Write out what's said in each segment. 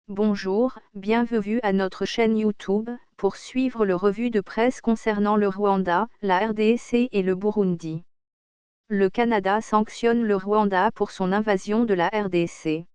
Bonjour, bienvenue à notre chaîne YouTube, pour suivre le revue de presse concernant le Rwanda, la RDC et le Burundi. Le Canada sanctionne le Rwanda pour son invasion de la RDC.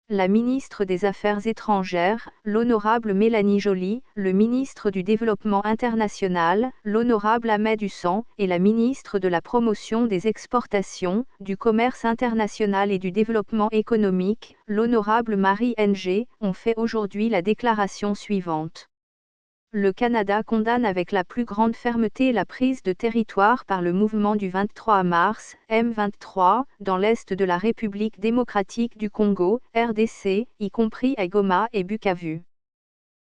La ministre des Affaires étrangères, l'honorable Mélanie Joly, le ministre du Développement international, l'honorable Ahmed Hussan, et la ministre de la Promotion des exportations, du commerce international et du développement économique, l'honorable Marie Ng, ont fait aujourd'hui la déclaration suivante. Le Canada condamne avec la plus grande fermeté la prise de territoire par le mouvement du 23 mars, M23, dans l'est de la République démocratique du Congo, RDC, y compris à Goma et Bukavu.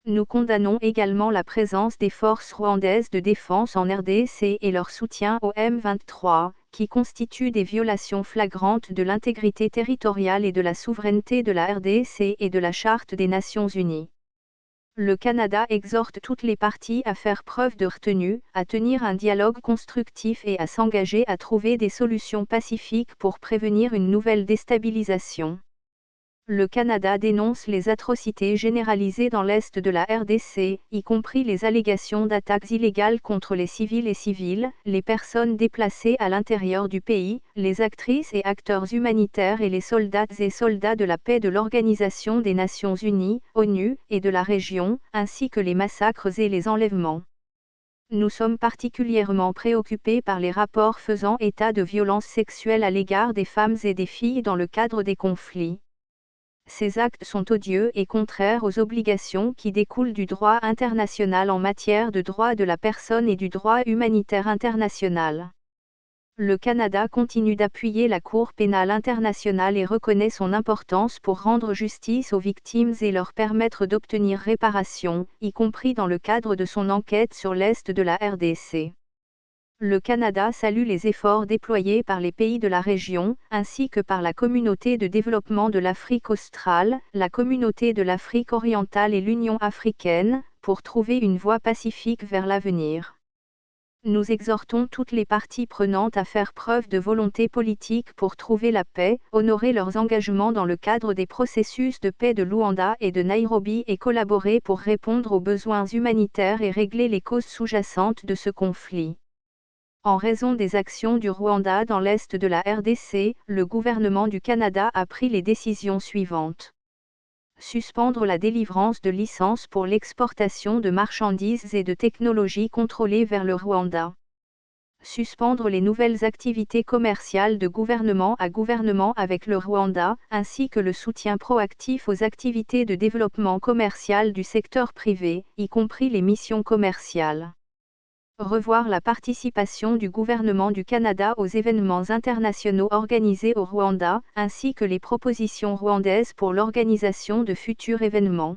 Nous condamnons également la présence des forces rwandaises de défense en RDC et leur soutien au M23, qui constituent des violations flagrantes de l'intégrité territoriale et de la souveraineté de la RDC et de la Charte des Nations Unies. Le Canada exhorte toutes les parties à faire preuve de retenue, à tenir un dialogue constructif et à s'engager à trouver des solutions pacifiques pour prévenir une nouvelle déstabilisation. Le Canada dénonce les atrocités généralisées dans l'est de la RDC, y compris les allégations d'attaques illégales contre les civils et civiles, les personnes déplacées à l'intérieur du pays, les actrices et acteurs humanitaires et les soldates et soldats de la paix de l'Organisation des Nations Unies, ONU, et de la région, ainsi que les massacres et les enlèvements. Nous sommes particulièrement préoccupés par les rapports faisant état de violences sexuelles à l'égard des femmes et des filles dans le cadre des conflits. Ces actes sont odieux et contraires aux obligations qui découlent du droit international en matière de droits de la personne et du droit humanitaire international. Le Canada continue d'appuyer la Cour pénale internationale et reconnaît son importance pour rendre justice aux victimes et leur permettre d'obtenir réparation, y compris dans le cadre de son enquête sur l'Est de la RDC. Le Canada salue les efforts déployés par les pays de la région, ainsi que par la Communauté de développement de l'Afrique australe, la Communauté de l'Afrique orientale et l'Union africaine, pour trouver une voie pacifique vers l'avenir. Nous exhortons toutes les parties prenantes à faire preuve de volonté politique pour trouver la paix, honorer leurs engagements dans le cadre des processus de paix de Luanda et de Nairobi et collaborer pour répondre aux besoins humanitaires et régler les causes sous-jacentes de ce conflit. En raison des actions du Rwanda dans l'est de la RDC, le gouvernement du Canada a pris les décisions suivantes. Suspendre la délivrance de licences pour l'exportation de marchandises et de technologies contrôlées vers le Rwanda. Suspendre les nouvelles activités commerciales de gouvernement à gouvernement avec le Rwanda, ainsi que le soutien proactif aux activités de développement commercial du secteur privé, y compris les missions commerciales. Revoir la participation du gouvernement du Canada aux événements internationaux organisés au Rwanda, ainsi que les propositions rwandaises pour l'organisation de futurs événements.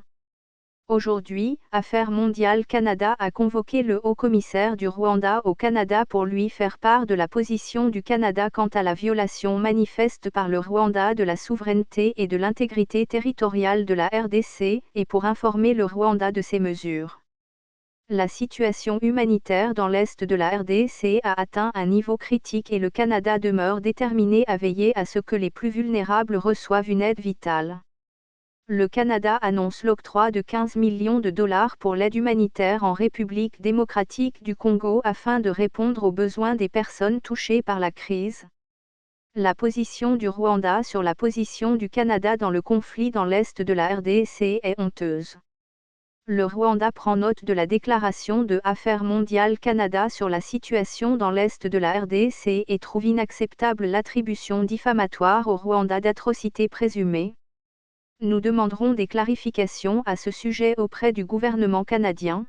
Aujourd'hui, Affaires mondiales Canada a convoqué le haut-commissaire du Rwanda au Canada pour lui faire part de la position du Canada quant à la violation manifeste par le Rwanda de la souveraineté et de l'intégrité territoriale de la RDC, et pour informer le Rwanda de ces mesures. La situation humanitaire dans l'est de la RDC a atteint un niveau critique et le Canada demeure déterminé à veiller à ce que les plus vulnérables reçoivent une aide vitale. Le Canada annonce l'octroi de 15 millions de dollars pour l'aide humanitaire en République démocratique du Congo afin de répondre aux besoins des personnes touchées par la crise. La position du Rwanda sur la position du Canada dans le conflit dans l'est de la RDC est honteuse. Le Rwanda prend note de la déclaration de Affaires mondiales Canada sur la situation dans l'est de la RDC et trouve inacceptable l'attribution diffamatoire au Rwanda d'atrocités présumées. Nous demanderons des clarifications à ce sujet auprès du gouvernement canadien.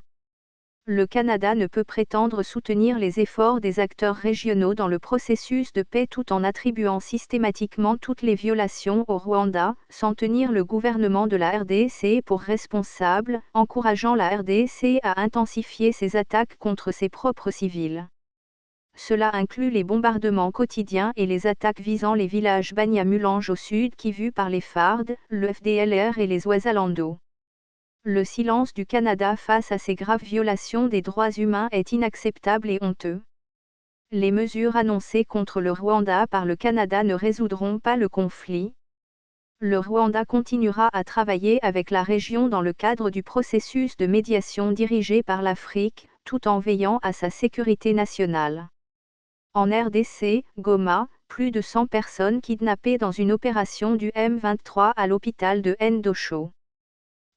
Le Canada ne peut prétendre soutenir les efforts des acteurs régionaux dans le processus de paix tout en attribuant systématiquement toutes les violations au Rwanda, sans tenir le gouvernement de la RDC pour responsable, encourageant la RDC à intensifier ses attaques contre ses propres civils. Cela inclut les bombardements quotidiens et les attaques visant les villages Banyamulenge au sud Kivu par les FARD, le FDLR et les Ouazalando. Le silence du Canada face à ces graves violations des droits humains est inacceptable et honteux. Les mesures annoncées contre le Rwanda par le Canada ne résoudront pas le conflit. Le Rwanda continuera à travailler avec la région dans le cadre du processus de médiation dirigé par l'Afrique, tout en veillant à sa sécurité nationale. En RDC, Goma, plus de 100 personnes kidnappées dans une opération du M23 à l'hôpital de Ndosho.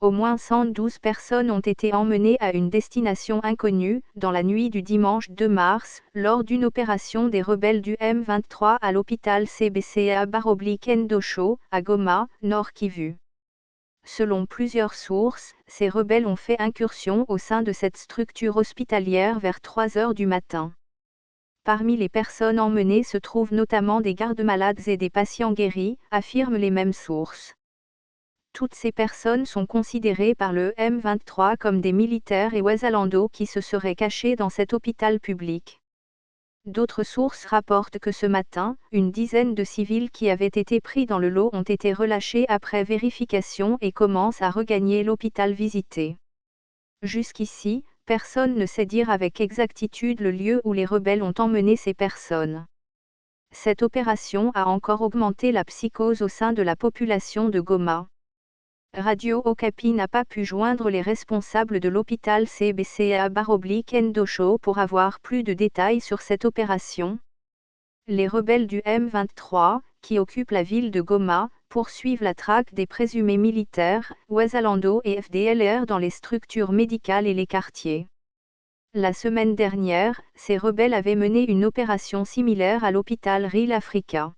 Au moins 112 personnes ont été emmenées à une destination inconnue, dans la nuit du dimanche 2 mars, lors d'une opération des rebelles du M23 à l'hôpital CBCA/Ndosho, à Goma, Nord Kivu. Selon plusieurs sources, ces rebelles ont fait incursion au sein de cette structure hospitalière vers 3 heures du matin. Parmi les personnes emmenées se trouvent notamment des gardes-malades et des patients guéris, affirment les mêmes sources. Toutes ces personnes sont considérées par le M23 comme des militaires et Wazalando qui se seraient cachés dans cet hôpital public. D'autres sources rapportent que ce matin, une dizaine de civils qui avaient été pris dans le lot ont été relâchés après vérification et commencent à regagner l'hôpital visité. Jusqu'ici, personne ne sait dire avec exactitude le lieu où les rebelles ont emmené ces personnes. Cette opération a encore augmenté la psychose au sein de la population de Goma. Radio Okapi n'a pas pu joindre les responsables de l'hôpital CBCA/Ndosho pour avoir plus de détails sur cette opération. Les rebelles du M23, qui occupent la ville de Goma, poursuivent la traque des présumés militaires, Wazalando et FDLR dans les structures médicales et les quartiers. La semaine dernière, ces rebelles avaient mené une opération similaire à l'hôpital Real Africa.